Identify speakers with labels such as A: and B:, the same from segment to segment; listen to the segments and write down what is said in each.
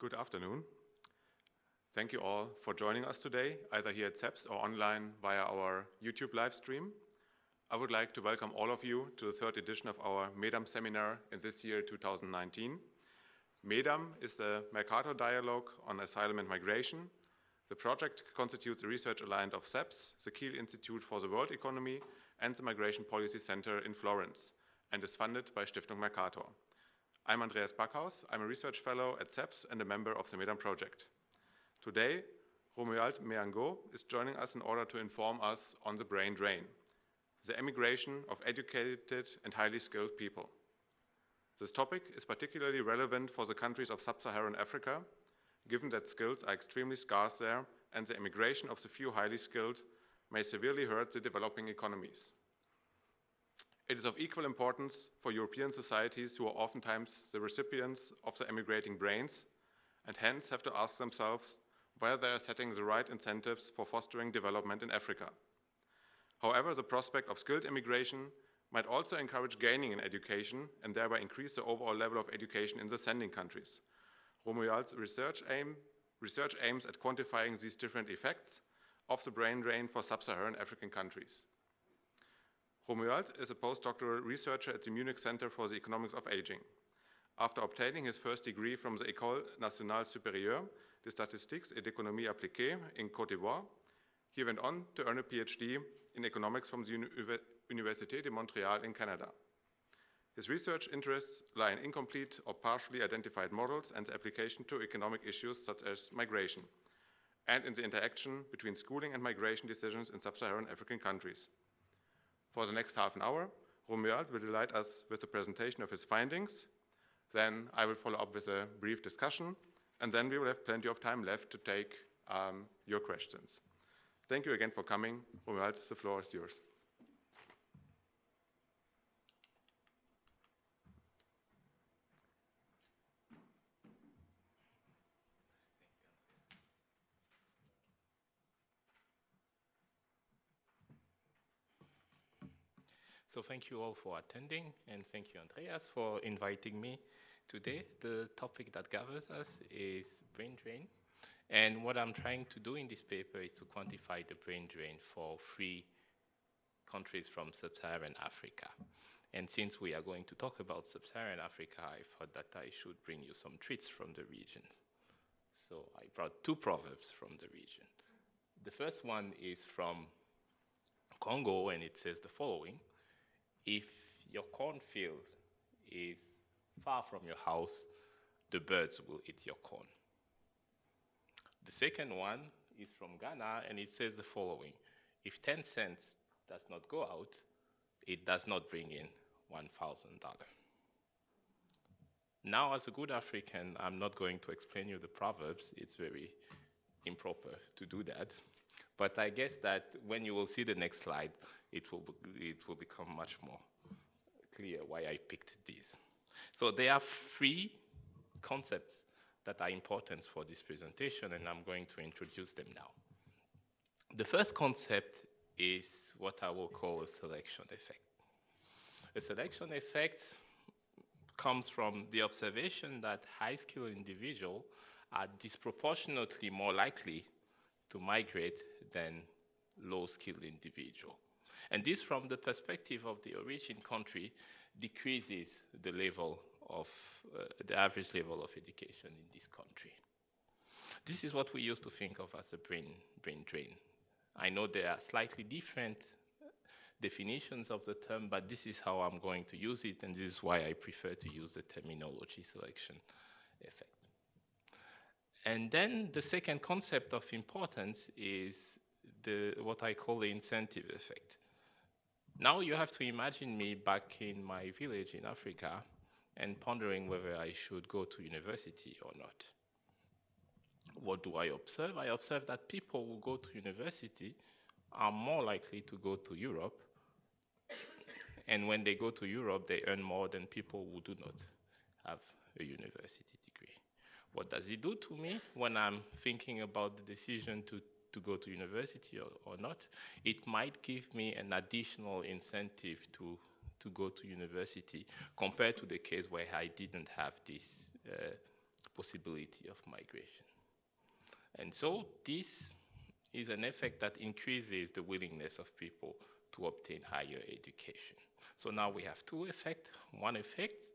A: Good afternoon. Thank you all for joining us today, either here at SEPS or online via our YouTube live stream. I would like to welcome all of you to the third edition of our MEDAM seminar in this year, 2019. MEDAM is the Mercator Dialogue on Asylum and Migration. The project constitutes a research alliance of SEPS, the Kiel Institute for the World Economy, and the Migration Policy Center in Florence, and is funded by Stiftung Mercator. I'm Andreas Backhaus. I'm a research fellow at SEPS and a member of the MEDAM project. Today, Romuald Meango is joining us in order to inform us on the brain drain, the emigration of educated and highly skilled people. This topic is particularly relevant for the countries of Sub-Saharan Africa, given that skills are extremely scarce there and the emigration of the few highly skilled may severely hurt the developing economies. It is of equal importance for European societies who are oftentimes the recipients of the emigrating brains and hence have to ask themselves whether they are setting the right incentives for fostering development in Africa. However, the prospect of skilled immigration might also encourage gaining in education and thereby increase the overall level of education in the sending countries. Romuald's research aims at quantifying these different effects of the brain drain for sub-Saharan African countries. Romuald is a postdoctoral researcher at the Munich Center for the Economics of Aging. After obtaining his first degree from the École Nationale Supérieure de Statistiques et d'Économie Appliquée in Côte d'Ivoire, he went on to earn a PhD in economics from the Université de Montréal in Canada. His research interests lie in incomplete or partially identified models and the application to economic issues such as migration, and in the interaction between schooling and migration decisions in sub-Saharan African countries. For the next half an hour, Romuald will delight us with the presentation of his findings. Then I will follow up with a brief discussion, and then we will have plenty of time left to take your questions. Thank you again for coming. Romuald, the floor is yours.
B: So thank you all for attending, and thank you, Andreas, for inviting me today. The topic that gathers us is brain drain, and what I'm trying to do in this paper is to quantify the brain drain for 3 countries from Sub-Saharan Africa. And since we are going to talk about Sub-Saharan Africa, I thought that I should bring you some treats from the region. So I brought 2 proverbs from the region. The first one is from Congo, and it says the following: if your cornfield is far from your house, the birds will eat your corn. The second one is from Ghana, and it says the following: if 10 cents does not go out, it does not bring in $1,000. Now, as a good African, I'm not going to explain you the proverbs. It's very improper to do that. But I guess that when you will see the next slide, it will become much more clear why I picked these. So there are 3 concepts that are important for this presentation, and I'm going to introduce them now. The first concept is what I will call a selection effect. A selection effect comes from the observation that high-skilled individuals are disproportionately more likely to migrate than low-skilled individuals. And this, from the perspective of the origin country, decreases the level of the average level of education in this country. This is what we used to think of as a brain drain. I know there are slightly different definitions of the term, but this is how I'm going to use it, and this is why I prefer to use the terminology selection effect. And then the second concept of importance is what I call the incentive effect. Now you have to imagine me back in my village in Africa and pondering whether I should go to university or not. What do I observe? I observe that people who go to university are more likely to go to Europe, and when they go to Europe, they earn more than people who do not have a university degree. What does it do to me when I'm thinking about the decision to go to university or not? It might give me an additional incentive to go to university compared to the case where I didn't have this possibility of migration. And so this is an effect that increases the willingness of people to obtain higher education. So now we have two effects. One effect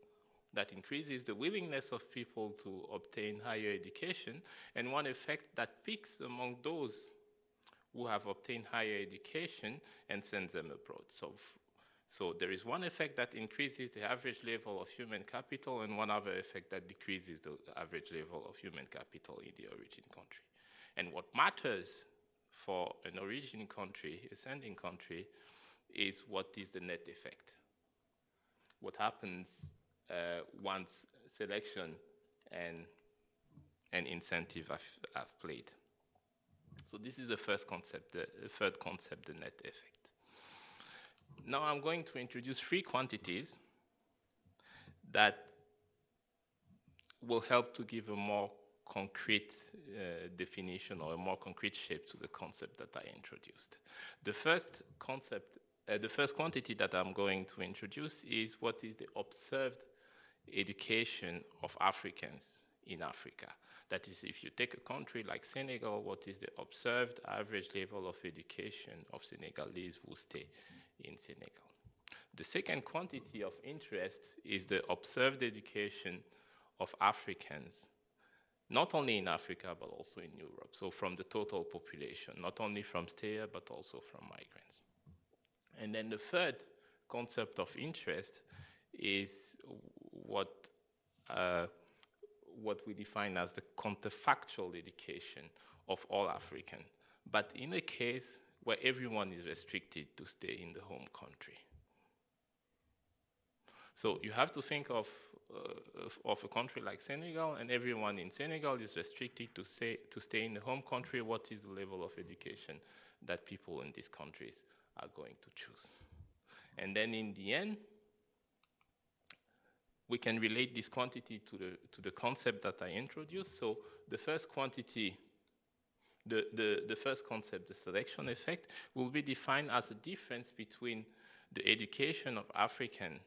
B: that increases the willingness of people to obtain higher education, and one effect that peaks among those who have obtained higher education and sends them abroad. So there is one effect that increases the average level of human capital and one other effect that decreases the average level of human capital in the origin country. And what matters for an origin country, a sending country, is what is the net effect. What happens once selection and incentive have played. So this is the first concept, the third concept, the net effect. Now I'm going to introduce three quantities that will help to give a more concrete definition or a more concrete shape to the concept that I introduced. The first concept, the first quantity that I'm going to introduce is what is the observed education of Africans in Africa. That is, if you take a country like Senegal, what is the observed average level of education of Senegalese who stay in Senegal? The second quantity of interest is the observed education of Africans, not only in Africa, but also in Europe. So from the total population, not only from stayers, but also from migrants. And then the third concept of interest is what we define as the counterfactual education of all Africans, but in a case where everyone is restricted to stay in the home country. So you have to think of a country like Senegal, and everyone in Senegal is restricted to stay in the home country. What is the level of education that people in these countries are going to choose? And then in the end, we can relate this quantity to the concept that I introduced. So the first quantity, the first concept, the selection effect, will be defined as a difference between the education of Africans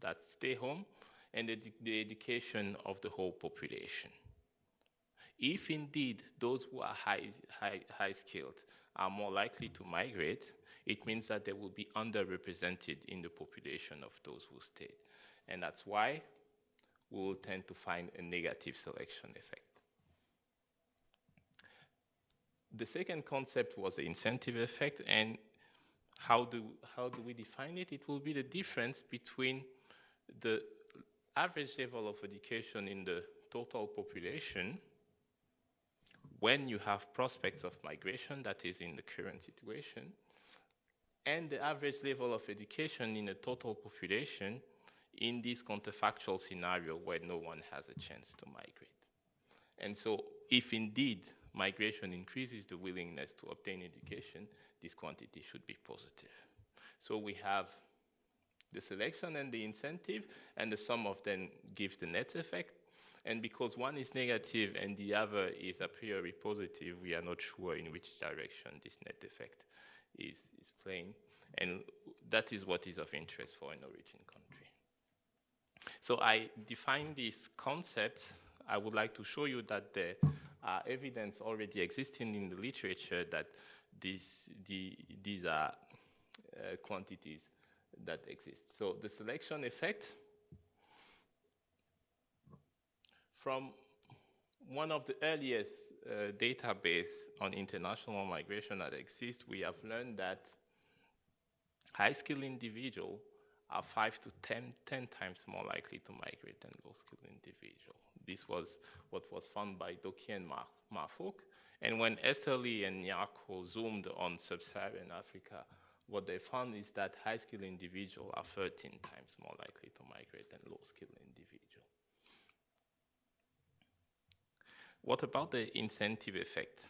B: that stay home and the education of the whole population. If indeed those who are high skilled are more likely to migrate, it means that they will be underrepresented in the population of those who stay. And that's why we will tend to find a negative selection effect. The second concept was the incentive effect, and how do we define it? It will be the difference between the average level of education in the total population when you have prospects of migration, that is in the current situation, and the average level of education in the total population in this counterfactual scenario where no one has a chance to migrate. And so if indeed migration increases the willingness to obtain education, this quantity should be positive. So we have the selection and the incentive, and the sum of them gives the net effect. And because one is negative and the other is a priori positive, we are not sure in which direction this net effect is playing. And that is what is of interest for an origin country. So I define these concepts. I would like to show you that there are evidence already existing in the literature that these are quantities that exist. So the selection effect, from one of the earliest database on international migration that exists, we have learned that high-skilled individuals are 5 to 10 times more likely to migrate than low-skilled individuals. This was what was found by Doki and Marfok. And when Esther Lee and Nyako zoomed on Sub-Saharan Africa, what they found is that high-skilled individuals are 13 times more likely to migrate than low-skilled individuals. What about the incentive effect?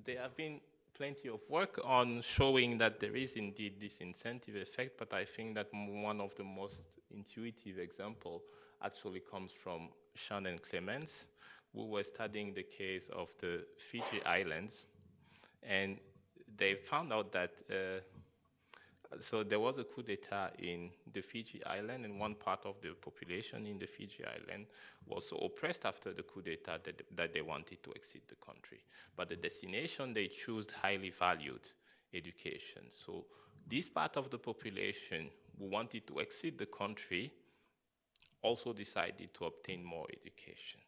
B: There have been plenty of work on showing that there is indeed this incentive effect, but I think that one of the most intuitive examples actually comes from Sean and Clemens, who were studying the case of the Fiji Islands, and they found out that So there was a coup d'etat in the Fiji island, and one part of the population in the Fiji island was so oppressed after the coup d'etat that they wanted to exit the country. But the destination they chose highly valued education. So this part of the population who wanted to exit the country also decided to obtain more education.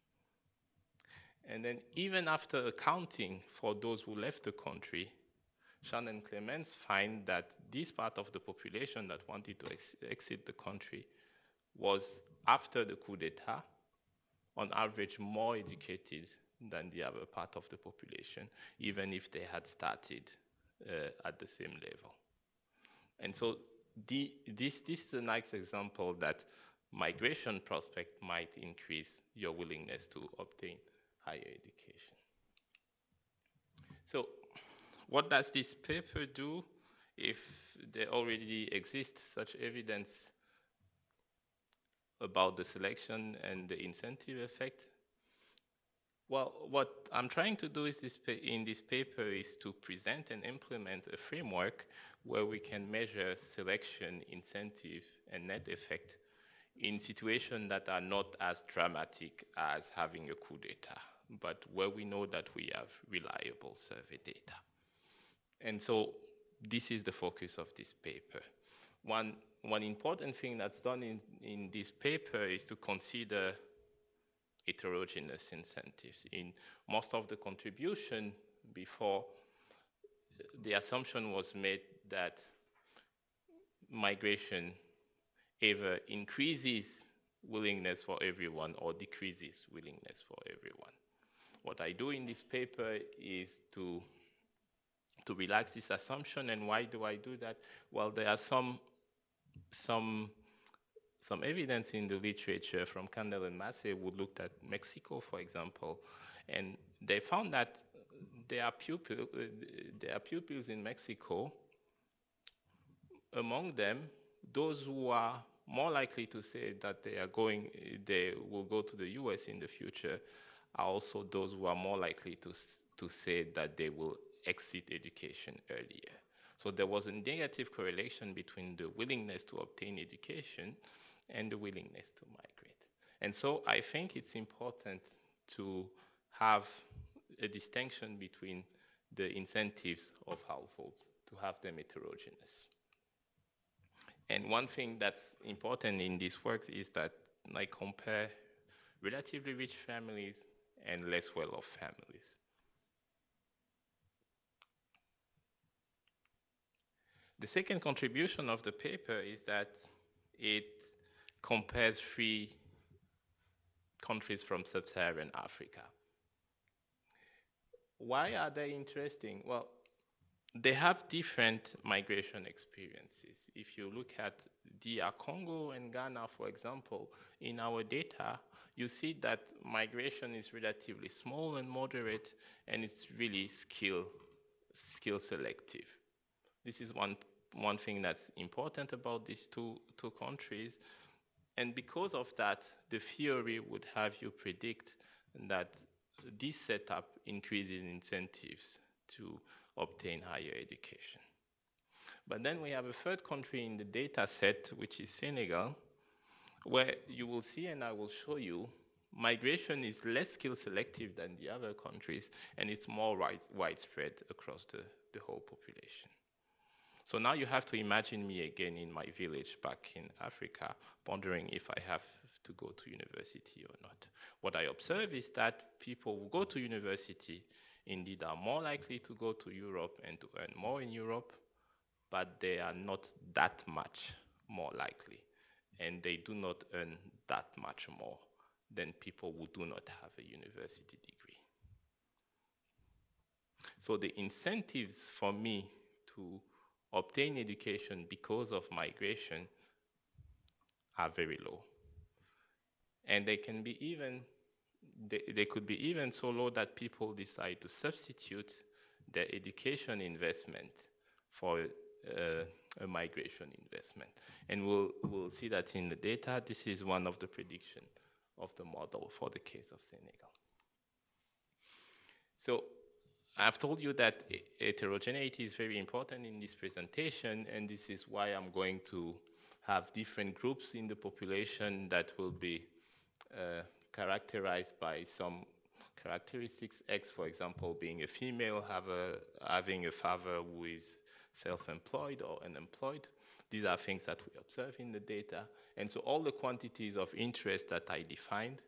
B: And then even after accounting for those who left the country, Sean and Clemens find that this part of the population that wanted to exit the country was, after the coup d'etat, on average more educated than the other part of the population, even if they had started at the same level. And so this is a nice example that migration prospect might increase your willingness to obtain higher education. So what does this paper do if there already exists such evidence about the selection and the incentive effect? Well, what I'm trying to do is in this paper is to present and implement a framework where we can measure selection, incentive, and net effect in situations that are not as dramatic as having a coup d'etat, but where we know that we have reliable survey data. And so this is the focus of this paper. One important thing that's done in this paper is to consider heterogeneous incentives. In most of the contribution before, the assumption was made that migration either increases willingness for everyone or decreases willingness for everyone. What I do in this paper is to relax this assumption. And why do I do that? Well, there are some evidence in the literature from Candel and Massey who looked at Mexico, for example, and they found that there are pupils in Mexico. Among them, those who are more likely to say that they will go to the US in the future are also those who are more likely to say that they will exit education earlier. So there was a negative correlation between the willingness to obtain education and the willingness to migrate. And so I think it's important to have a distinction between the incentives of households, to have them heterogeneous. And one thing that's important in these works is that I compare relatively rich families and less well-off families. The second contribution of the paper is that it compares 3 countries from Sub-Saharan Africa. Why are they interesting? Well, they have different migration experiences. If you look at DR Congo and Ghana, for example, in our data, you see that migration is relatively small and moderate, and it's really skill selective. This is one thing that's important about these two countries. And because of that, the theory would have you predict that this setup increases incentives to obtain higher education. But then we have a third country in the data set, which is Senegal, where you will see, and I will show you, migration is less skill selective than the other countries, and it's more widespread across the whole population. So now you have to imagine me again in my village back in Africa, wondering if I have to go to university or not. What I observe is that people who go to university indeed are more likely to go to Europe and to earn more in Europe, but they are not that much more likely, and they do not earn that much more than people who do not have a university degree. So the incentives for me to obtain education because of migration are very low. And they can be even, they could be even so low that people decide to substitute their education investment for a migration investment. And we'll see that in the data. This is one of the predictions of the model for the case of Senegal. So I've told you that heterogeneity is very important in this presentation, and this is why I'm going to have different groups in the population that will be characterized by some characteristics. X, for example, being a female, having a father who is self-employed or unemployed. These are things that we observe in the data. And so all the quantities of interest that I defined,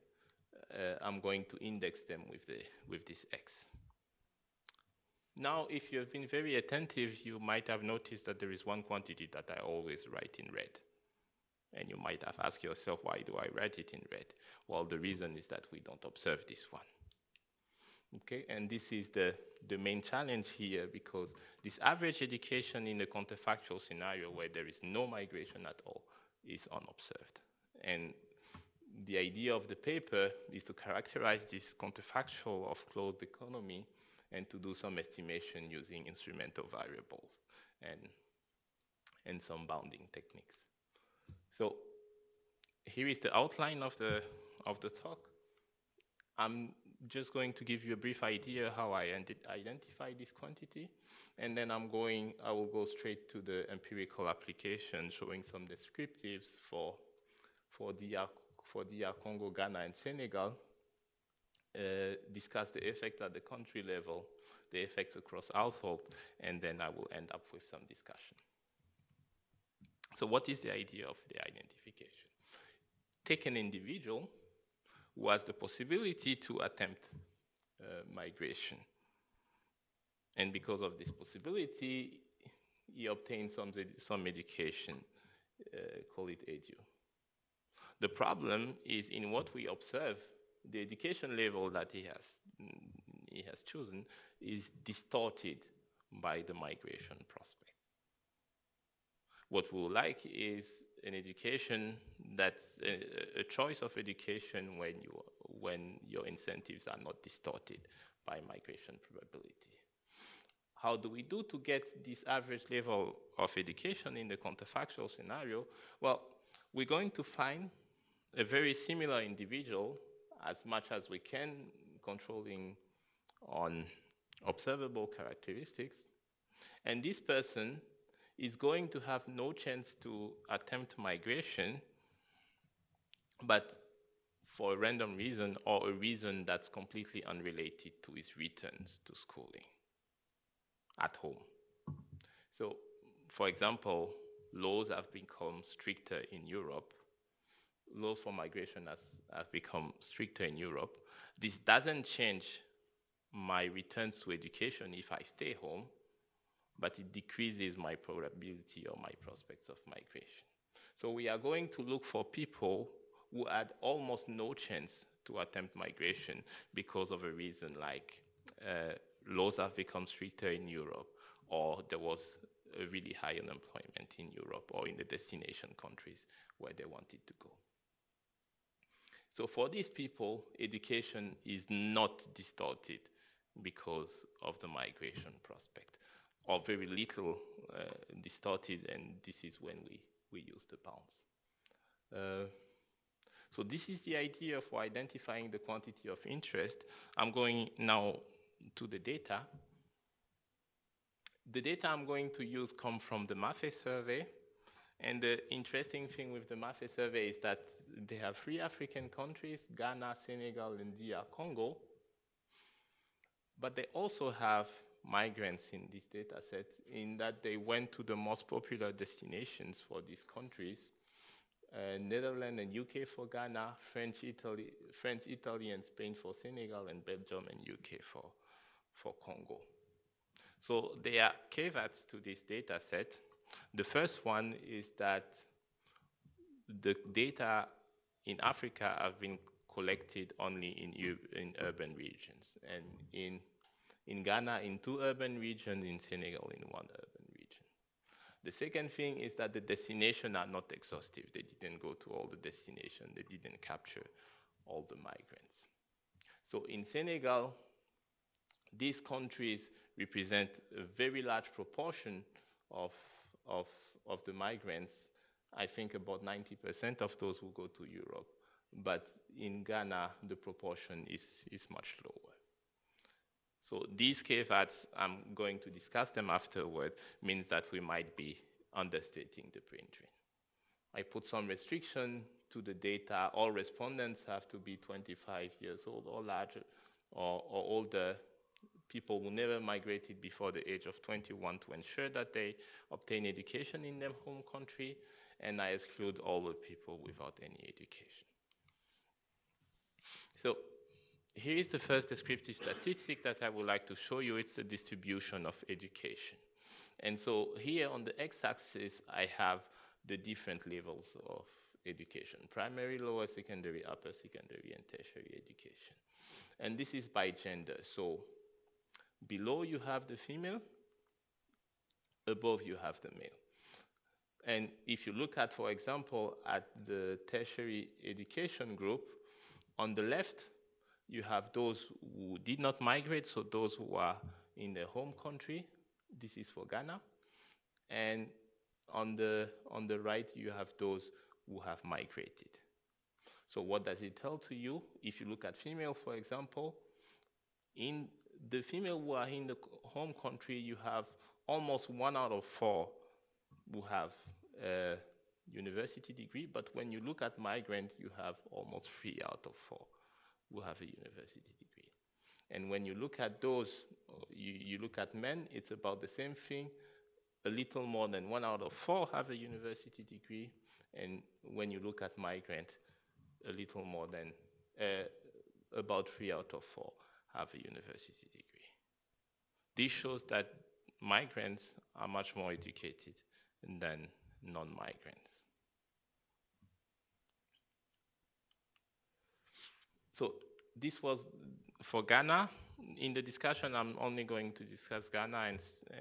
B: I'm going to index them with this X. Now, if you have been very attentive, you might have noticed that there is one quantity that I always write in red. And you might have asked yourself, why do I write it in red? Well, the reason is that we don't observe this one. Okay, and this is the main challenge here, because this average education in the counterfactual scenario where there is no migration at all is unobserved. And the idea of the paper is to characterize this counterfactual of closed economy and to do some estimation using instrumental variables and some bounding techniques. So here is the outline of the talk. I'm just going to give you a brief idea how I identify this quantity, and then I will go straight to the empirical application, showing some descriptives for DR Congo, Ghana, and Senegal, discuss the effect at the country level, the effects across households, and then I will end up with some discussion. So what is the idea of the identification? Take an individual who has the possibility to attempt migration. And because of this possibility, he obtains some education, call it edu. The problem is in what we observe, the education level that he has chosen is distorted by the migration prospect. What we would like is an education that's a choice of education when your incentives are not distorted by migration probability. How do we do to get this average level of education in the counterfactual scenario? Well, we're going to find a very similar individual as much as we can, controlling on observable characteristics. And this person is going to have no chance to attempt migration, but for a random reason or a reason that's completely unrelated to his returns to schooling at home. So, for example, laws have become stricter in Europe. Laws for migration have become stricter in Europe. This doesn't change my returns to education if I stay home, but it decreases my probability or my prospects of migration. So we are going to look for people who had almost no chance to attempt migration because of a reason like laws have become stricter in Europe, or there was a really high unemployment in Europe or in the destination countries where they wanted to go. So for these people, education is not distorted because of the migration prospect, or very little distorted, and this is when we use the bounds. So this is the idea for identifying the quantity of interest. I'm going now to the data. The data I'm going to use come from the MAFE survey, and the interesting thing with the MAFE survey is that they have 3 African countries, Ghana, Senegal, and DR Congo, but they also have migrants in this data set, in that they went to the most popular destinations for these countries, Netherlands and UK for Ghana, France, Italy, and Spain for Senegal, and Belgium and UK for Congo. So there are caveats to this data set. The first one is that the data in Africa have been collected only in urban regions, and in Ghana in 2 urban regions, in Senegal in 1 urban region. The second thing is that the destinations are not exhaustive. They didn't go to all the destinations. They didn't capture all the migrants. So in Senegal, these countries represent a very large proportion of the migrants. I think about 90% of those will go to Europe. But in Ghana, the proportion is much lower. So these caveats, I'm going to discuss them afterward, means that we might be understating the brain drain. I put some restriction to the data. All respondents have to be 25 years old or larger or older, people who never migrated before the age of 21 to ensure that they obtain education in their home country, and I exclude all the people without any education. So here is the first descriptive statistic that I would like to show you. It's the distribution of education. And so here on the x-axis, I have the different levels of education: primary, lower secondary, upper secondary, and tertiary education. And this is by gender. So below you have the female, above you have the male. And if you look at, for example, at the tertiary education group, on the left, you have those who did not migrate, so those who are in their home country. This is for Ghana. And on the right, you have those who have migrated. So what does it tell to you? If you look at female, for example, in the female who are in the home country, you have almost 1 out of 4 who have a university degree, but when you look at migrant, you have almost 3 out of 4 who have a university degree. And when you look at those, you look at men, it's about the same thing. A little more than 1 out of 4 have a university degree, and when you look at migrant, a little more than about 3 out of 4 have a university degree. This shows that migrants are much more educated than non-migrants. So this was for Ghana. In the discussion, I'm only going to discuss Ghana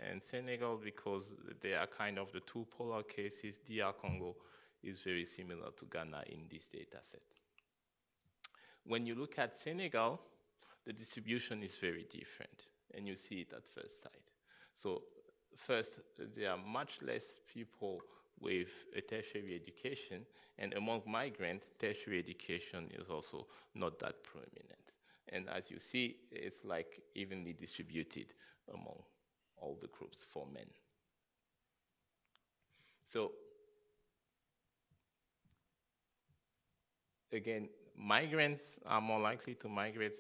B: and Senegal because they are kind of the two polar cases. DR Congo is very similar to Ghana in this data set. When you look at Senegal, the distribution is very different, and you see it at first sight. So first, there are much less people with a tertiary education, and among migrants, tertiary education is also not that prominent. And as you see, it's like evenly distributed among all the groups for men. So again, migrants are more likely to migrate.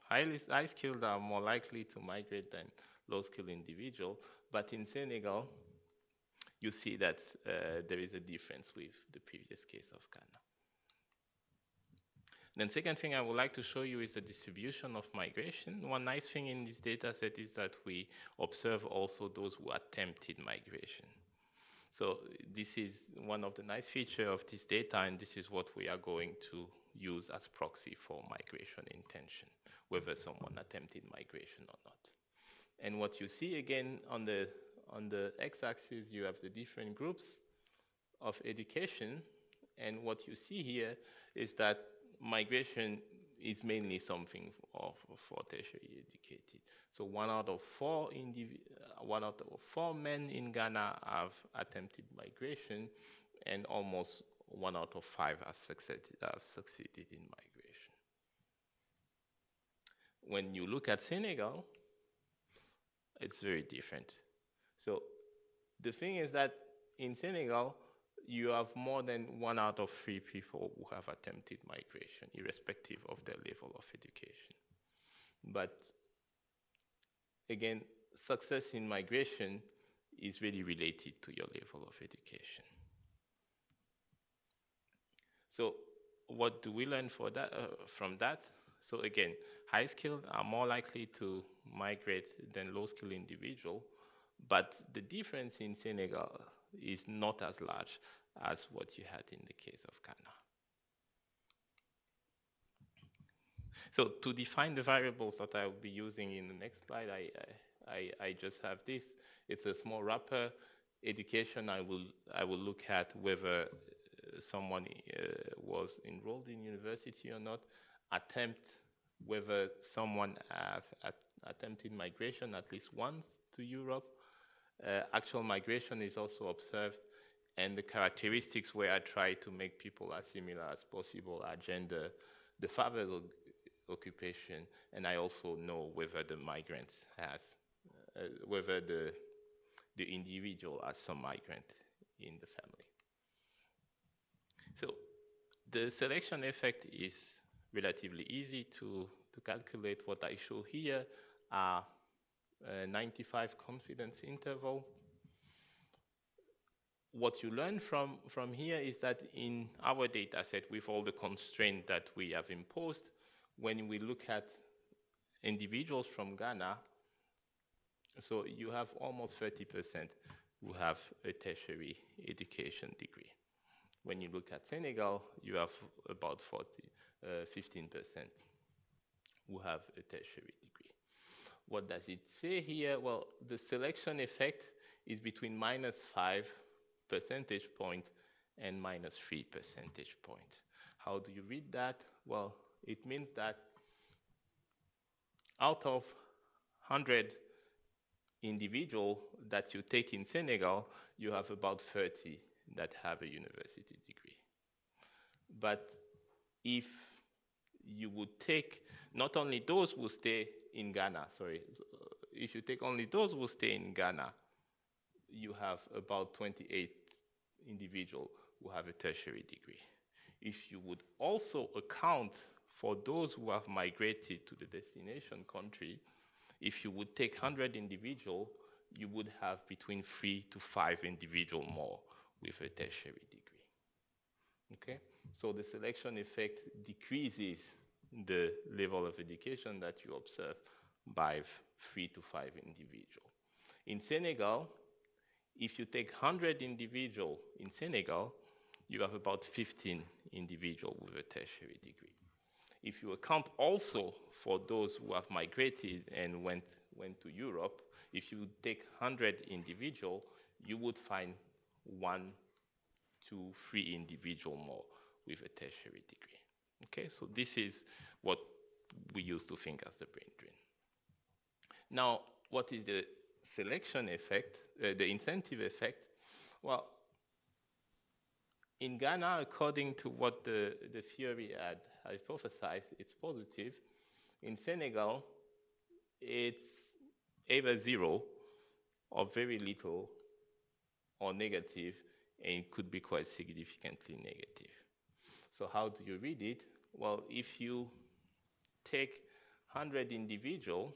B: High skilled are more likely to migrate than low skilled individual. But in Senegal, you see that there is a difference with the previous case of Ghana. Then second thing I would like to show you is the distribution of migration. One nice thing in this data set is that we observe also those who attempted migration. So this is one of the nice features of this data, and this is what we are going to use as proxy for migration intention, whether someone attempted migration or not. And what you see again on the x-axis, you have the different groups of education, and what you see here is that migration is mainly something for tertiary educated. So 1 out of 4 men in Ghana have attempted migration, and almost 1 out of 5 have succeeded in migration. When you look at Senegal, it's very different. So the thing is that in Senegal, you have more than 1 out of 3 people who have attempted migration, irrespective of their level of education. But again, success in migration is really related to your level of education. So what do we learn from that? So again, high-skilled are more likely to migrate than low-skilled individuals, but the difference in Senegal is not as large as what you had in the case of Ghana. So to define the variables that I will be using in the next slide, I just have this. It's a small wrapper. Education, I will look at whether someone was enrolled in university or not. Attempt, whether someone have attempted migration at least once to Europe. Actual migration is also observed, and the characteristics where I try to make people as similar as possible are gender. The occupation, and I also know whether the migrants has, whether the individual has some migrant in the family. So the selection effect is relatively easy to calculate. What I show here are 95 confidence interval. What you learn from here is that in our data set, with all the constraints that we have imposed, when we look at individuals from Ghana, so you have almost 30% who have a tertiary education degree. When you look at Senegal, you have about 15% who have a tertiary degree. What does it say here? Well, the selection effect is between -5 percentage point and -3 percentage point. How do you read that? Well, it means that out of 100 individuals that you take in Senegal, you have about 30 that have a university degree. But if you would take not only those who stay in Ghana, if you take only those who stay in Ghana, you have about 28 individuals who have a tertiary degree. If you would also account for those who have migrated to the destination country, if you would take 100 individuals, you would have between 3 to 5 individuals more with a tertiary degree. Okay? So the selection effect decreases the level of education that you observe by 3 to 5 individuals. In Senegal, if you take 100 individuals in Senegal, you have about 15 individuals with a tertiary degree. If you account also for those who have migrated and went to Europe, if you take 100 individuals, you would find 1 to 3 individuals more with a tertiary degree. Okay, so this is what we used to think as the brain drain. Now, what is the selection effect, the incentive effect? Well, in Ghana, according to what the theory had hypothesized, it's positive. In Senegal, it's either 0 or very little or negative, and it could be quite significantly negative. So how do you read it? Well, if you take 100 individuals,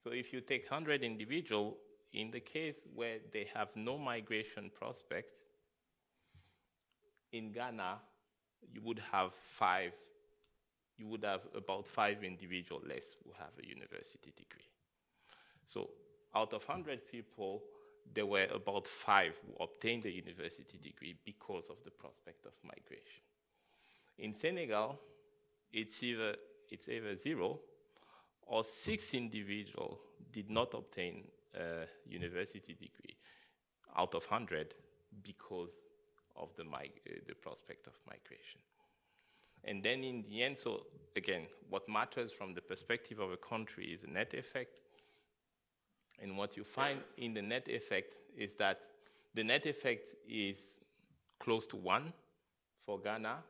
B: so if you take 100 individuals, in the case where they have no migration prospect, in Ghana, you would have about 5 individuals less who have a university degree. So out of 100 people, there were about 5 who obtained a university degree because of the prospect of migration. In Senegal, it's either 0 or 6 individuals did not obtain a university degree out of 100 because of the prospect of migration. And then in the end, so again, what matters from the perspective of a country is the net effect. And what you find in the net effect is that the net effect is close to 1 for Ghana,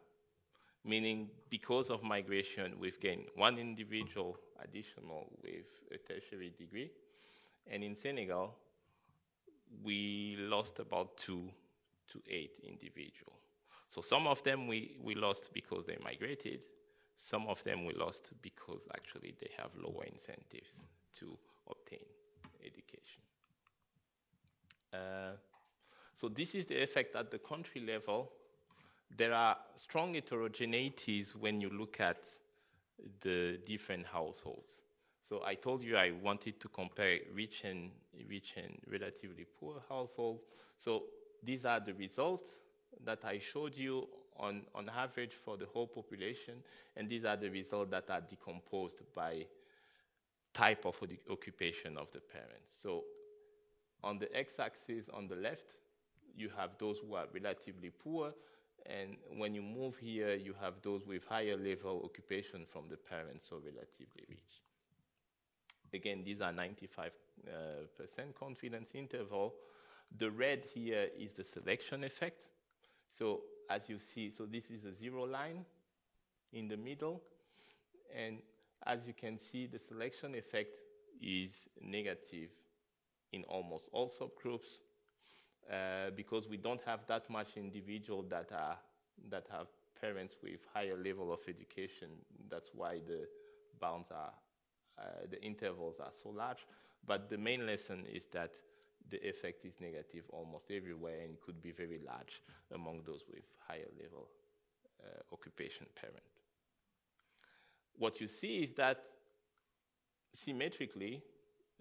B: meaning because of migration, we've gained 1 individual additional with a tertiary degree. And in Senegal, we lost about 2 to 8 individuals. So some of them we lost because they migrated. Some of them we lost because actually they have lower incentives to obtain education. So this is the effect at the country level. There are strong heterogeneities when you look at the different households. So I told you I wanted to compare rich and relatively poor households. So these are the results that I showed you on average for the whole population, and these are the results that are decomposed by type of occupation of the parents. So on the x-axis on the left, you have those who are relatively poor, and when you move here, you have those with higher level occupation from the parents, so relatively rich. Again, these are 95% confidence interval. The red here is the selection effect. So as you see, so this is a 0 line. in the middle. And as you can see, the selection effect is negative in almost all subgroups because we don't have that much individual that have parents with higher level of education. That's why the bounds are, the intervals are so large. But the main lesson is that the effect is negative almost everywhere and could be very large among those with higher level occupation parent. What you see is that symmetrically,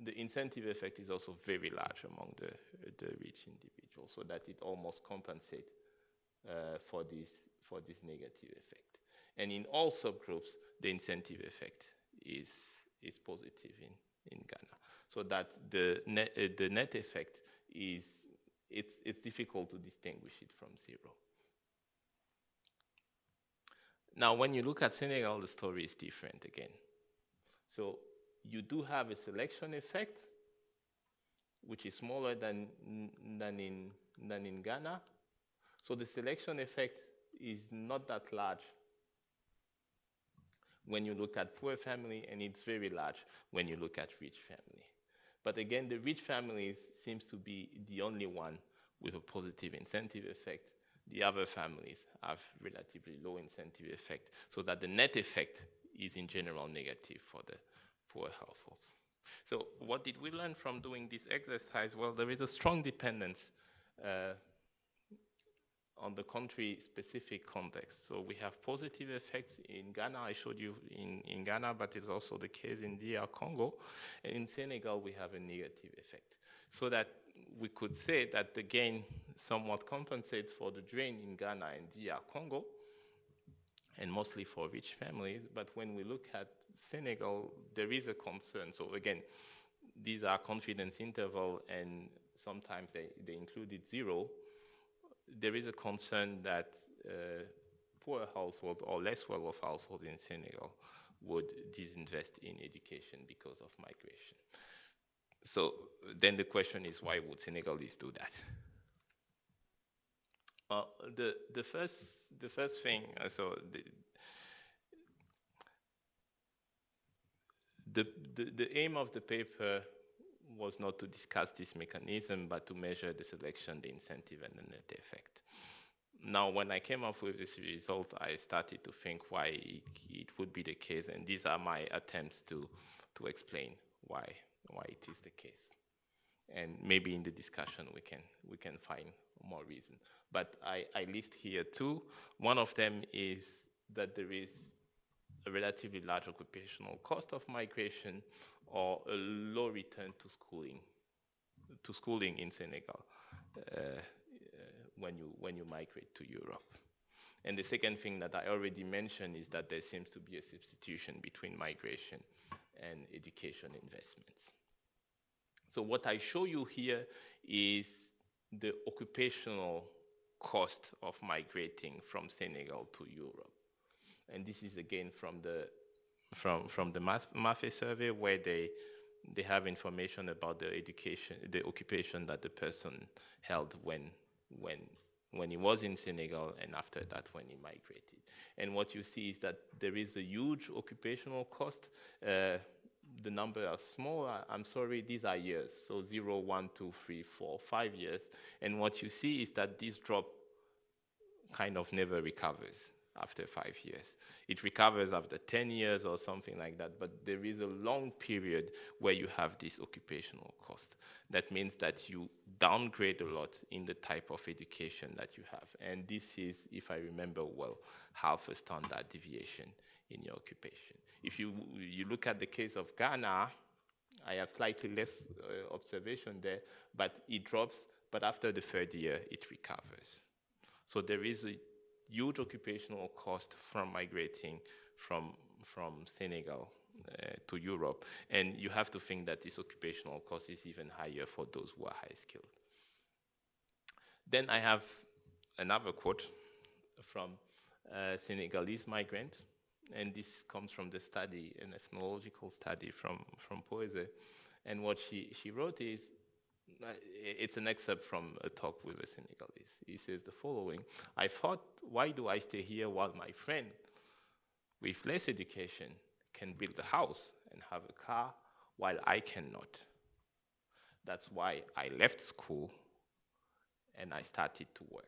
B: the incentive effect is also very large among the rich individuals, so that it almost compensates for this negative effect. And in all subgroups, the incentive effect is positive in Ghana, so that the net effect is it's difficult to distinguish it from zero. Now, when you look at Senegal, the story is different again. So you do have a selection effect, which is smaller than in Ghana. So the selection effect is not that large when you look at poor family, and it's very large when you look at rich family. But again, the rich family seems to be the only one with a positive incentive effect. The other families have relatively low incentive effect, so that the net effect is in general negative for the poor households. So what did we learn from doing this exercise? Well, there is a strong dependence on the country-specific context. So we have positive effects in Ghana. I showed you in Ghana, but it's also the case in DR Congo. And in Senegal, we have a negative effect. So that we could say that the gain somewhat compensates for the drain in Ghana and DR Congo, and mostly for rich families. But when we look at Senegal, there is a concern. So again, these are confidence interval, and sometimes they included zero. There is a concern that poor households or less well-off households in Senegal would disinvest in education because of migration. So then the question is, why would Senegalese do that? The first thing, so the aim of the paper was not to discuss this mechanism, but to measure the selection, the incentive, and the net effect. Now, when I came up with this result, I started to think why it would be the case, and these are my attempts to explain why it is the case. And maybe in the discussion we can find more reason. But I list here two. One of them is that there is a relatively large occupational cost of migration, or a low return to schooling in Senegal when you migrate to Europe. And the second thing that I already mentioned is that there seems to be a substitution between migration and education investments. So what I show you here is the occupational cost of migrating from Senegal to Europe. And this is again from the MAFE survey, where they have information about the occupation that the person held when he was in Senegal, and after that when he migrated. And what you see is that there is a huge occupational cost. The number are small. I'm sorry, these are years. So 0, 1, 2, 3, 4, 5 years. And what you see is that this drop kind of never recovers after 5 years. It recovers after 10 years or something like that, but there is a long period where you have this occupational cost. That means that you downgrade a lot in the type of education that you have. And this is, if I remember well, half a standard deviation in your occupation. If you look at the case of Ghana, I have slightly less observation there, but it drops, but after the third year, it recovers. So there is a huge occupational cost from migrating from Senegal to Europe. And you have to think that this occupational cost is even higher for those who are high skilled. Then I have another quote from a Senegalese migrant, and this comes from the study, an ethnological study from Poese. And what she wrote is, it's an excerpt from a talk with a Senegalese. He says the following: "I thought, why do I stay here while my friend with less education can build a house and have a car while I cannot. That's why I left school and I started to work.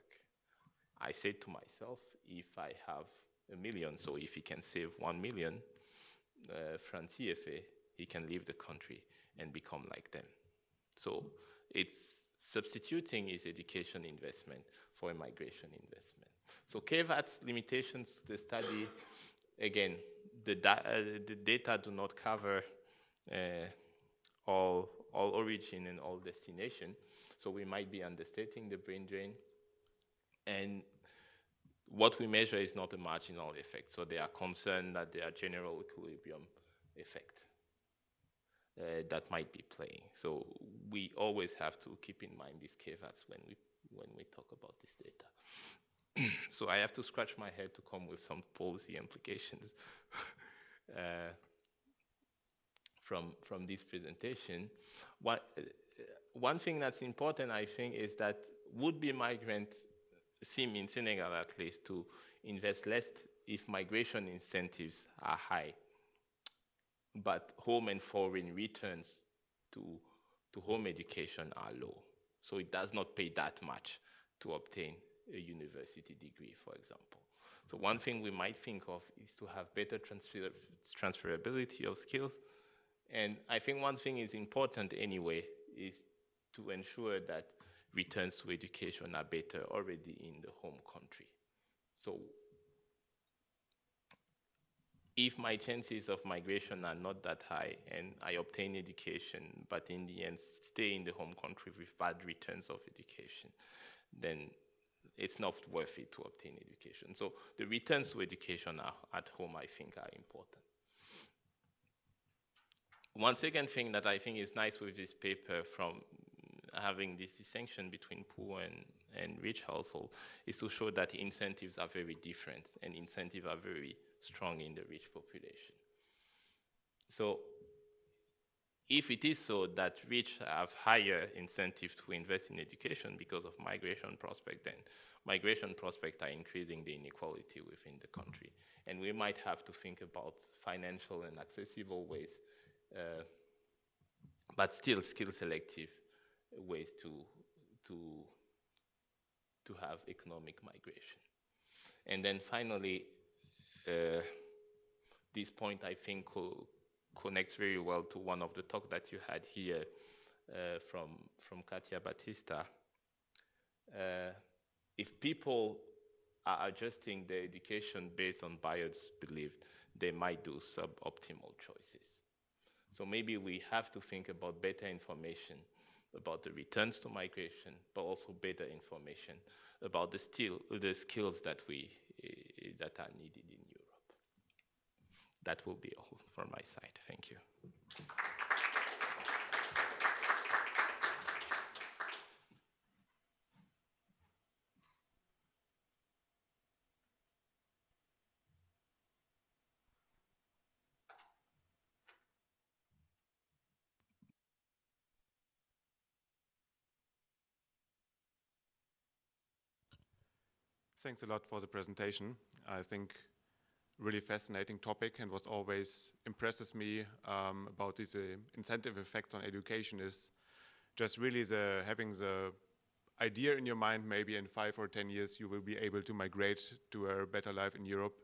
B: I said to myself, if I have a million, so if he can save 1 million from CFA, he can leave the country and become like them. So it's substituting his education investment for a migration investment. So KVAT's limitations to the study, again, the data do not cover all origin and all destination. So we might be understating the brain drain. And what we measure is not a marginal effect. So they are concerned that there are general equilibrium effect that might be playing. So we always have to keep in mind these caveats when we talk about this data. So I have to scratch my head to come with some policy implications from this presentation. One thing that's important, I think, is that would-be migrants seem, in Senegal at least, to invest less if migration incentives are high, but home and foreign returns to home education are low. So it does not pay that much to obtain a university degree, for example. So one thing we might think of is to have better transferability of skills. And I think one thing is important anyway is to ensure that returns to education are better already in the home country. So if my chances of migration are not that high and I obtain education, but in the end stay in the home country with bad returns of education, then it's not worth it to obtain education. So the returns to education at home, I think, are important. One second thing that I think is nice with this paper from having this distinction between poor and rich household is to show that incentives are very different and incentives are very strong in the rich population. So if it is so that rich have higher incentive to invest in education because of migration prospect, then migration prospects are increasing the inequality within the country. And we might have to think about financial and accessible ways, but still skill selective ways to have economic migration. And then finally, this point I think connects very well to one of the talk that you had here from Katia Batista. If people are adjusting their education based on biased belief, they might do suboptimal choices. So maybe we have to think about better information about the returns to migration, but also better information about the skills that are needed in Europe. That will be all from my side. Thank you.
A: Thanks a lot for the presentation. I think really fascinating topic, and what always impresses me about these incentive effects on education is just really having the idea in your mind, maybe in 5 or 10 years you will be able to migrate to a better life in Europe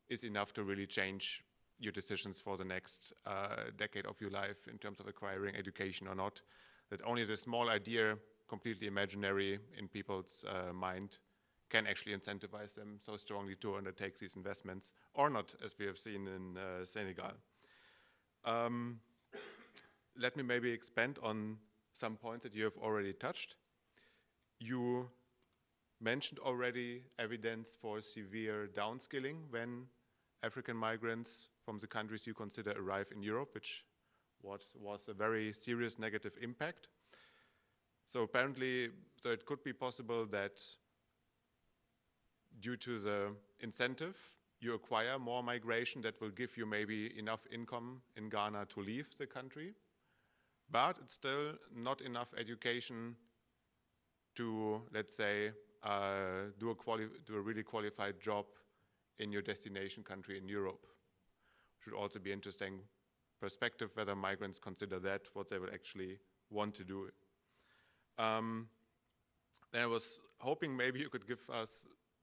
A: is enough to really change your decisions for the next decade of your life in terms of acquiring education or not. That only the small idea, completely imaginary in people's mind, can actually incentivize them so strongly to undertake these investments, or not, as we have seen in Senegal. Let me maybe expand on some points that you have already touched. You mentioned already evidence for severe downskilling when African migrants from the countries you consider arrive in Europe, which was a very serious negative impact. So apparently, it could be possible that due to the incentive, you acquire more migration that will give you maybe enough income in Ghana to leave the country, but it's still not enough education to, let's say, do a really qualified job in your destination country in Europe. should also be interesting perspective whether migrants consider that what they would actually want to do. Then I was hoping maybe you could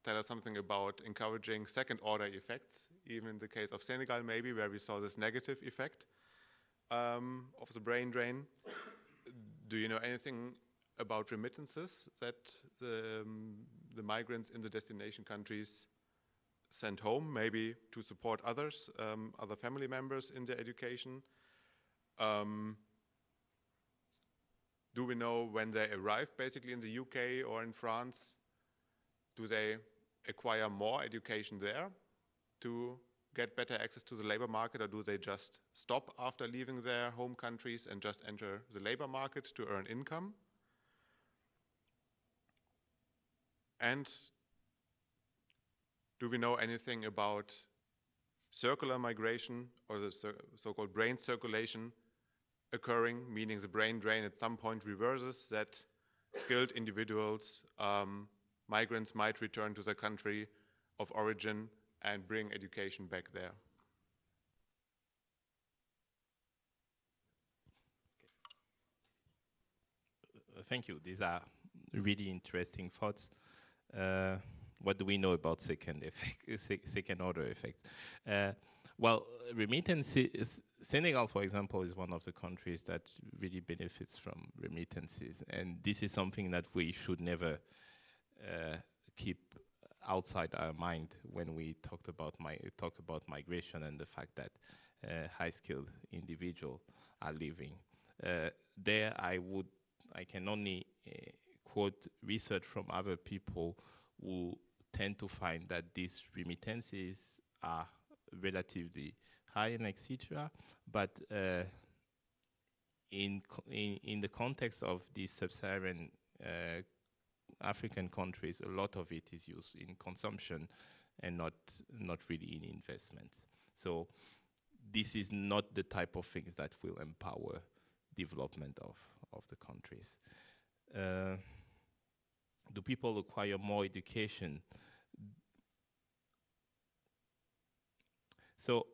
A: tell us something about encouraging second order effects, even in the case of Senegal maybe, where we saw this negative effect of the brain drain. Do you know anything about remittances that the migrants in the destination countries sent home, maybe to support others, other family members in their education? Do we know when they arrive basically in the UK or in France? Do they acquire more education there to get better access to the labor market, or do they just stop after leaving their home countries and just enter the labor market to earn income? And do we know anything about circular migration, or the so-called brain circulation occurring, meaning the brain drain at some point reverses, that skilled individuals, migrants might return to their country of origin and bring education back there?
B: Thank you. These are really interesting thoughts. What do we know about second order effects? Well, remittances, Senegal, for example, is one of the countries that really benefits from remittances. And this is something that we should never keep outside our mind when we talk about migration and the fact that high-skilled individuals are leaving. There, I can only quote research from other people who tend to find that these remittances are relatively high and etc. But in the context of these sub-Saharan African countries, a lot of it is used in consumption and not really in investment. So this is not the type of things that will empower development of the countries. Do people acquire more education? So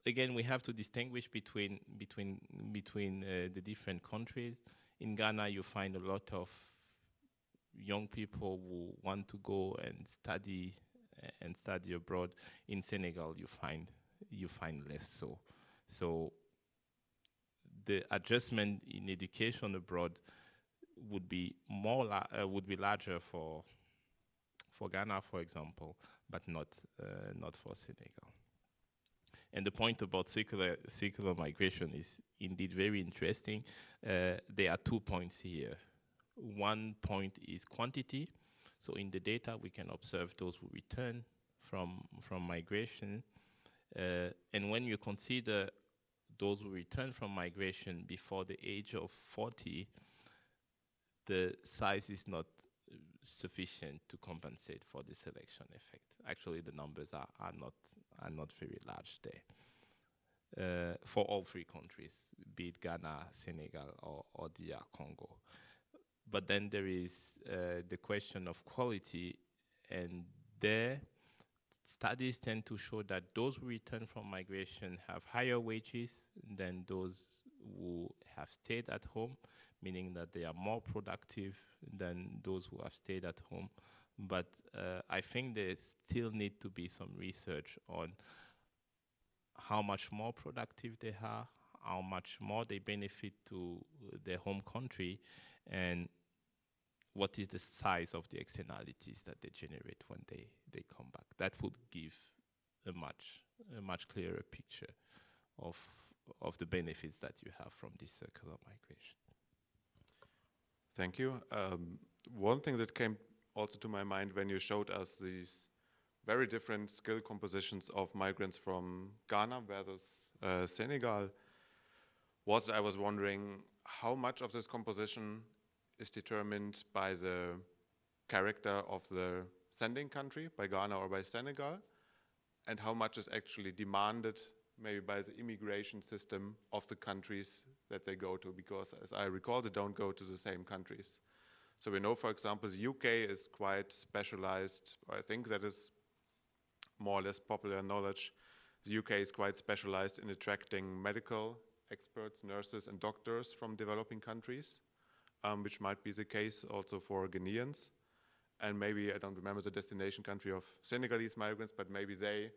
B: again, we have to distinguish between the different countries. In Ghana, you find a lot of young people who want to go and study abroad. In Senegal, you find less so. So the adjustment in education abroad would be larger for Ghana, for example, but not for Senegal. And the point about circular migration is indeed very interesting. There are 2 points here. One point is quantity. So in the data, we can observe those who return from migration. And when you consider those who return from migration before the age of 40, the size is not sufficient to compensate for the selection effect. Actually, the numbers are not very large there for all 3 countries, be it Ghana, Senegal, or DR Congo. But then there is the question of quality, and there studies tend to show that those who return from migration have higher wages than those who have stayed at home, meaning that they are more productive than those who have stayed at home. But I think there still need to be some research on how much more productive they are, how much more they benefit to their home country, and what is the size of the externalities that they generate when they come back. That would give a much clearer picture of the benefits that you have from this circular migration.
A: Thank you. One thing that came also to my mind when you showed us these very different skill compositions of migrants from Ghana versus Senegal was, I was wondering how much of this composition is determined by the character of the sending country, by Ghana or by Senegal, and how much is actually demanded maybe by the immigration system of the countries that they go to, because as I recall, they don't go to the same countries. So we know, for example, the UK is quite specialized, or I think that is more or less popular knowledge, The UK is quite specialized in attracting medical experts, nurses, and doctors from developing countries, which might be the case also for Ghanaians. And maybe, I don't remember the destination country of Senegalese migrants, but maybe they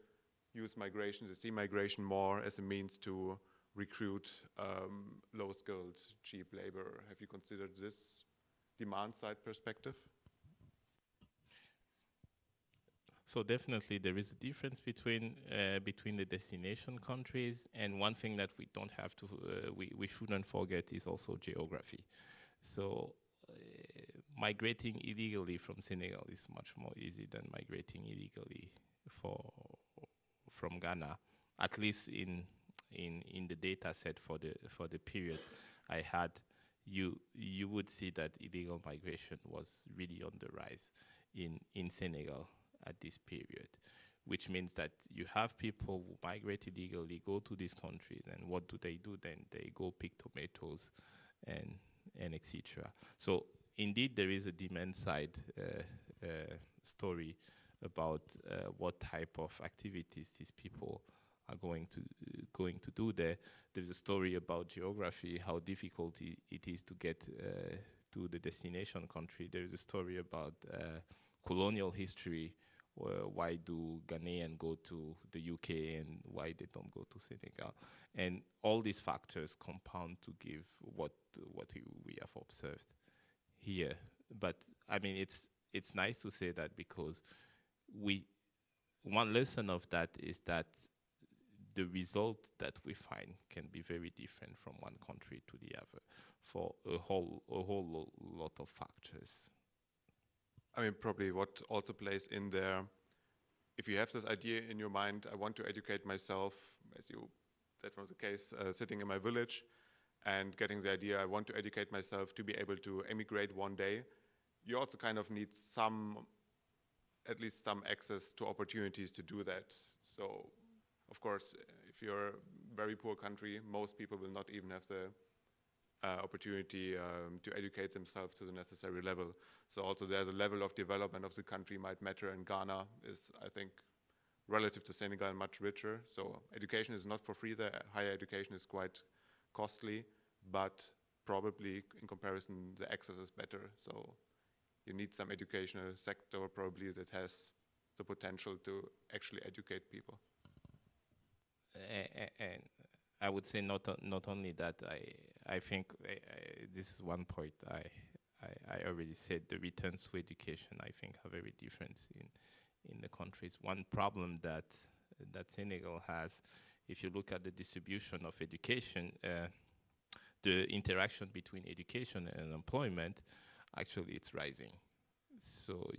A: use migration, they see migration more as a means to recruit low-skilled, cheap labor. Have you considered this demand-side perspective?
B: So definitely there is a difference between the destination countries, and one thing that we don't have to we shouldn't forget is also geography. So migrating illegally from Senegal is much more easy than migrating illegally from Ghana, at least in the data set for the period I had. You would see that illegal migration was really on the rise in Senegal at this period, which means that you have people who migrate illegally, go to these countries, and what do? Then they go pick tomatoes and etc. So indeed, there is a demand side story about what type of activities these people are going to do there. There's a story about geography, how difficult it is to get to the destination country. There is a story about colonial history. Why do Ghanaians go to the UK and why they don't go to Senegal? And all these factors compound to give what we have observed here. But I mean, it's nice to say that, because one lesson of that is that the result that we find can be very different from one country to the other for a whole lot of factors.
A: I mean, probably what also plays in there, if you have this idea in your mind, I want to educate myself, as that was the case, sitting in my village and getting the idea, I want to educate myself to be able to emigrate one day, you also kind of need at least some access to opportunities to do that. So, of course, if you're a very poor country, most people will not even have the opportunity to educate themselves to the necessary level. So also there's a level of development of the country might matter, and Ghana is, I think, relative to Senegal, much richer. So education is not for free there. Higher education is quite costly, but probably in comparison, the access is better. So you need some educational sector probably that has the potential to actually educate people.
B: And I would say not only that. I think this is one point I already said. The returns to education, I think, are very different in the countries. One problem that Senegal has, if you look at the distribution of education, the interaction between education and employment, actually it's rising. So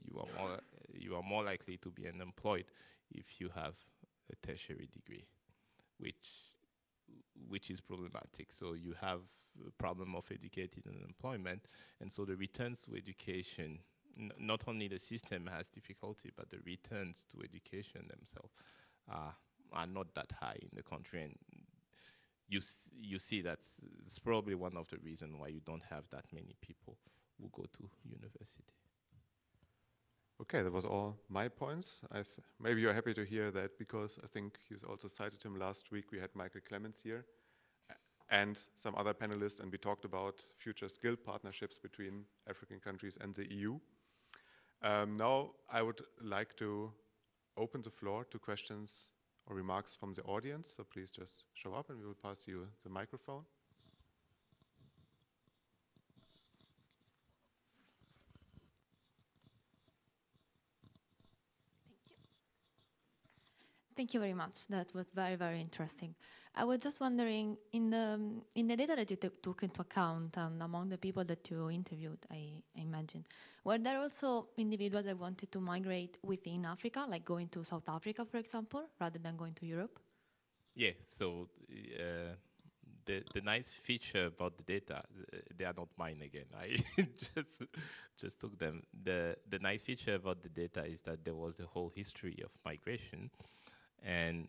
B: you are more likely to be unemployed if you have a tertiary degree, which is problematic. So you have a problem of educated unemployment, and so the returns to education, not only the system has difficulty, but the returns to education themselves are not that high in the country. And you see that it's probably one of the reasons why you don't have that many people who go to university.
A: Okay, that was all my points. Maybe you're happy to hear that, because I think you also cited him last week. We had Michael Clemens here and some other panelists, and we talked about future skill partnerships between African countries and the EU. Now I would like to open the floor to questions or remarks from the audience. So please just show up and we will pass you the microphone.
C: Thank you very much. That was very, very interesting. I was just wondering, in the data that you took into account, and among the people that you interviewed, I imagine, were there also individuals that wanted to migrate within Africa, like going to South Africa, for example, rather than going to Europe?
B: Yeah, so the nice feature about the data, they are not mine again. I just took them. The nice feature about the data is that there was the whole history of migration, and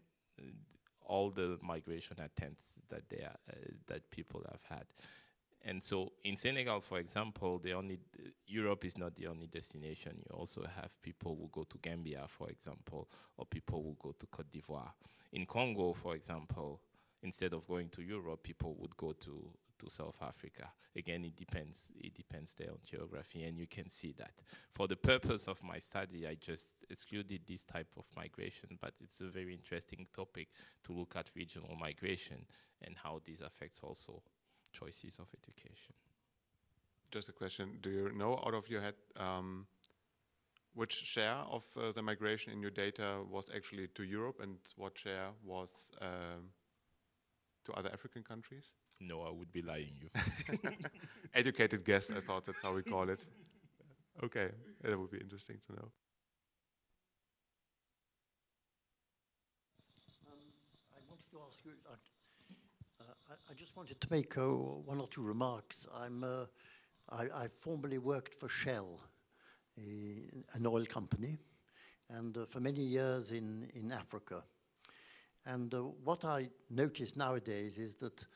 B: all the migration attempts that people have had. And so in Senegal, for example, Europe is not the only destination. You also have people who go to Gambia, for example, or people who go to Cote d'Ivoire. In Congo, for example, instead of going to Europe, people would go to South Africa. Again, it depends there on geography, and you can see that. For the purpose of my study, I just excluded this type of migration, but it's a very interesting topic to look at regional migration and how this affects also choices of education.
A: Just a question, do you know out of your head which share of the migration in your data was actually to Europe and what share was to other African countries?
B: No, I would be lying you.
A: Educated guess, I thought that's how we call it. Okay, that would be interesting to know.
D: I wanted to ask you, I just wanted to make one or two remarks. I formerly worked for Shell, an oil company, and for many years in Africa. And what I notice nowadays is that,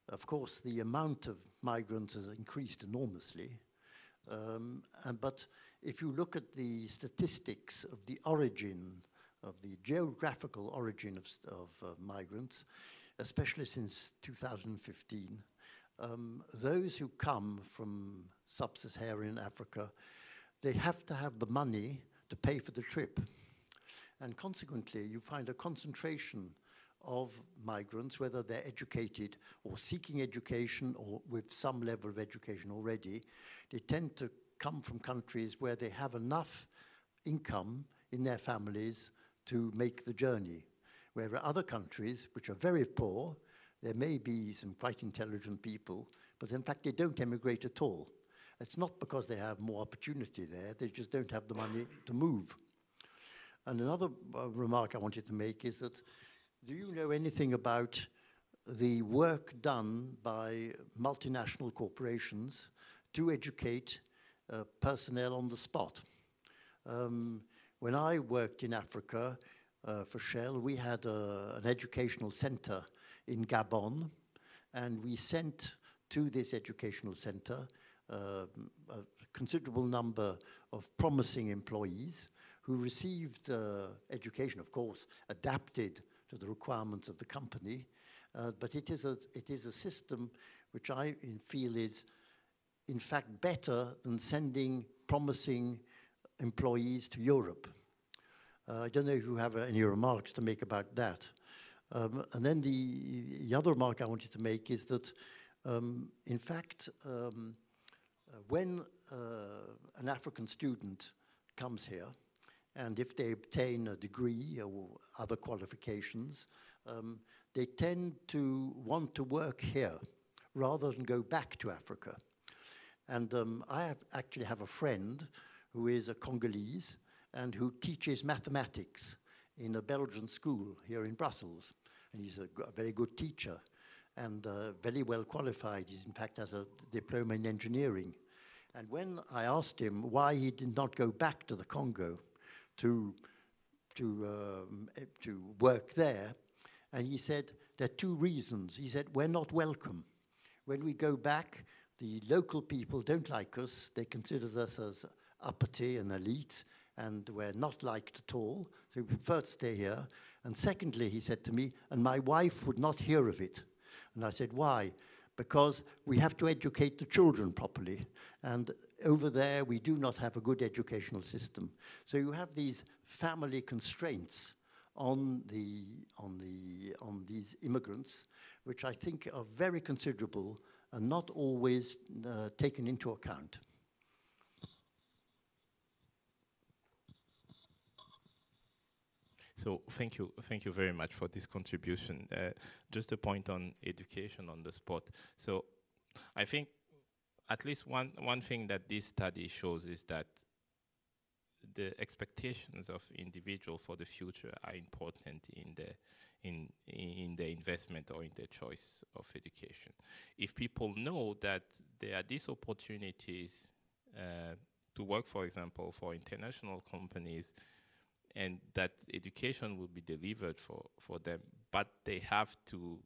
D: of course, the amount of migrants has increased enormously. But if you look at the statistics of the origin, of the geographical origin of migrants, especially since 2015, those who come from Sub-Saharan Africa, they have to have the money to pay for the trip. And consequently, you find a concentration of migrants, whether they're educated or seeking education or with some level of education already. They tend to come from countries where they have enough income in their families to make the journey. Where other countries, which are very poor, there may be some quite intelligent people, but in fact they don't emigrate at all. It's not because they have more opportunity there, they just don't have the money to move. And another remark I wanted to make is that, do you know anything about the work done by multinational corporations to educate personnel on the spot? When I worked in Africa for Shell, we had an educational center in Gabon, and we sent to this educational center a considerable number of promising employees who received education, of course, adapted to the requirements of the company, but it is a system which I feel is, in fact, better than sending promising employees to Europe. I don't know if you have any remarks to make about that. And then the other remark I wanted to make is that, in fact, when an African student comes here, and if they obtain a degree or other qualifications, they tend to want to work here rather than go back to Africa. And I actually have a friend who is a Congolese and who teaches mathematics in a Belgian school here in Brussels. And he's a very good teacher and very well qualified. He, in fact, has a diploma in engineering. And when I asked him why he did not go back to the Congo to work there, and he said, there are two reasons. He said, we're not welcome. When we go back, the local people don't like us. They consider us as uppity and elite, and we're not liked at all. So we prefer to stay here. And secondly, he said to me, and my wife would not hear of it. And I said, why? Because we have to educate the children properly. And over there, we do not have a good educational system. So you have these family constraints on these immigrants, which I think are very considerable and not always taken into account.
B: So thank you very much for this contribution. Just a point on education on the spot. So I think at least one thing that this study shows is that the expectations of individual for the future are important in the investment or in the choice of education. If people know that there are these opportunities to work, for example, for international companies, and that education will be delivered for them, but they have to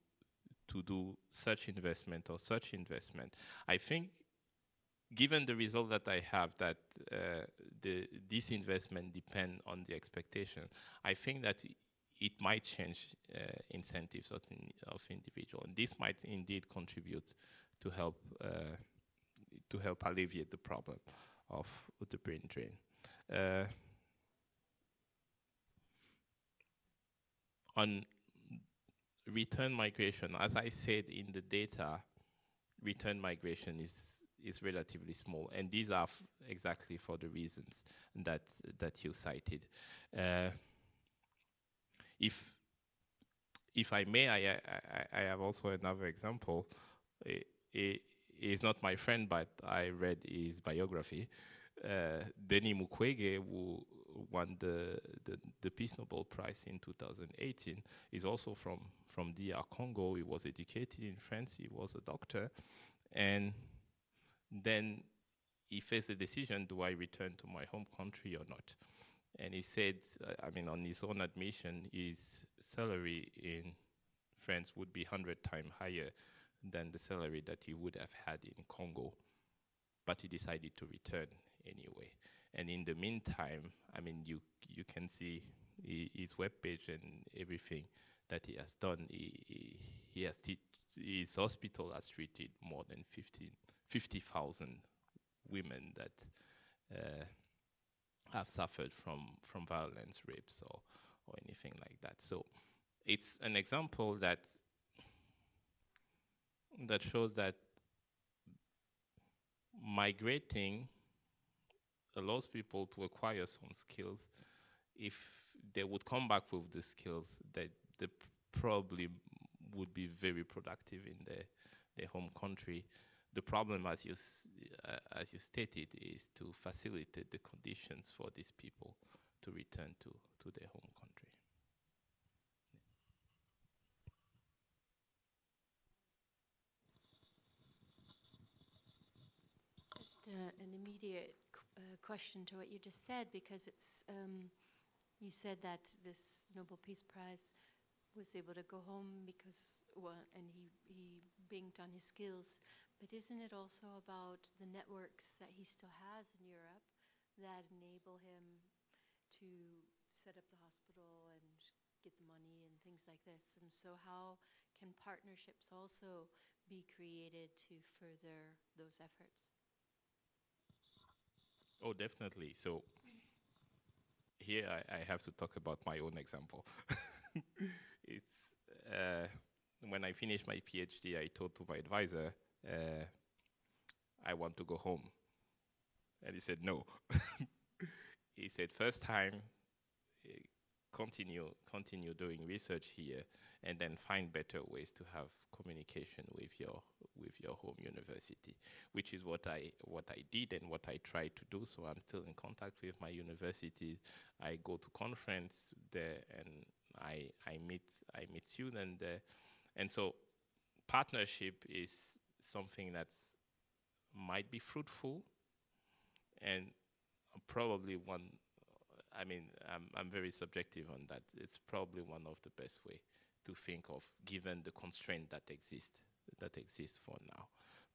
B: to do such investment or such investment. I think, given the result that I have, that this investment depend on the expectation, I think that it might change incentives of individual, and this might indeed contribute to help alleviate the problem of the brain drain. On return migration, as I said in the data, return migration is relatively small, and these are exactly for the reasons that you cited. If I may, I have also another example. He's not my friend, but I read his biography. Denis Mukwege, who won the Peace Nobel Prize in 2018, is also from DR Congo. He was educated in France. He was a doctor. And then he faced the decision, do I return to my home country or not? And he said, I mean, on his own admission, his salary in France would be 100 times higher than the salary that he would have had in Congo. But he decided to return anyway. And in the meantime, I mean, you can see his webpage and everything that he has done. His hospital has treated more than 50,000 women that have suffered from violence, rapes, or anything like that. So it's an example that shows that migrating allows people to acquire some skills. If they would come back with the skills, they probably would be very productive in their home country. The problem, as you stated, is to facilitate the conditions for these people to return to their home country.
E: Just an immediate question to what you just said, because it's you said that this Nobel Peace Prize was able to go home because, well, and he banked on his skills. But isn't it also about the networks that he still has in Europe that enable him to set up the hospital and get the money and things like this? And so how can partnerships also be created to further those efforts?
B: Oh, definitely. So here I have to talk about my own example. It's when I finished my PhD, I told to my advisor, I want to go home. And he said, no. He said, first time, continue doing research here, and then find better ways to have communication with your home university, which is what I did and what I tried to do. So I'm still in contact with my university. I go to conference there, and I meet students there. And so partnership is something that might be fruitful, and probably one, I mean, I'm very subjective on that. It's probably one of the best way to think of, given the constraint that exists for now.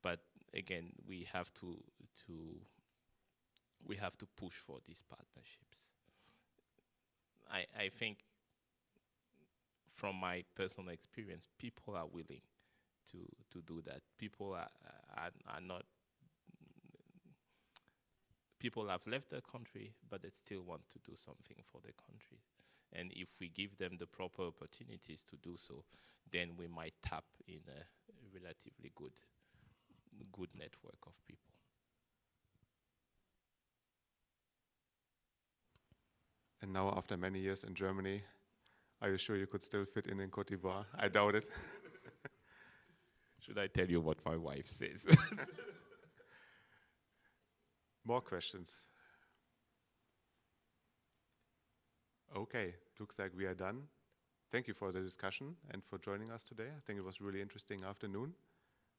B: But again, we have to push for these partnerships. I think, from my personal experience, people are willing to do that. People are not. People have left their country, but they still want to do something for their country. And if we give them the proper opportunities to do so, then we might tap in a relatively good network of people.
A: And now, after many years in Germany, are you sure you could still fit in Côte d'Ivoire? I doubt it.
B: Should I tell you what my wife says?
A: More questions? Okay, looks like we are done. Thank you for the discussion and for joining us today. I think it was a really interesting afternoon.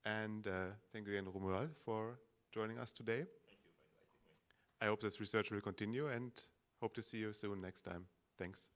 A: And thank you again, Romuald, for joining us today.
B: Thank you for inviting me.
A: I hope this research will continue and hope to see you soon next time. Thanks.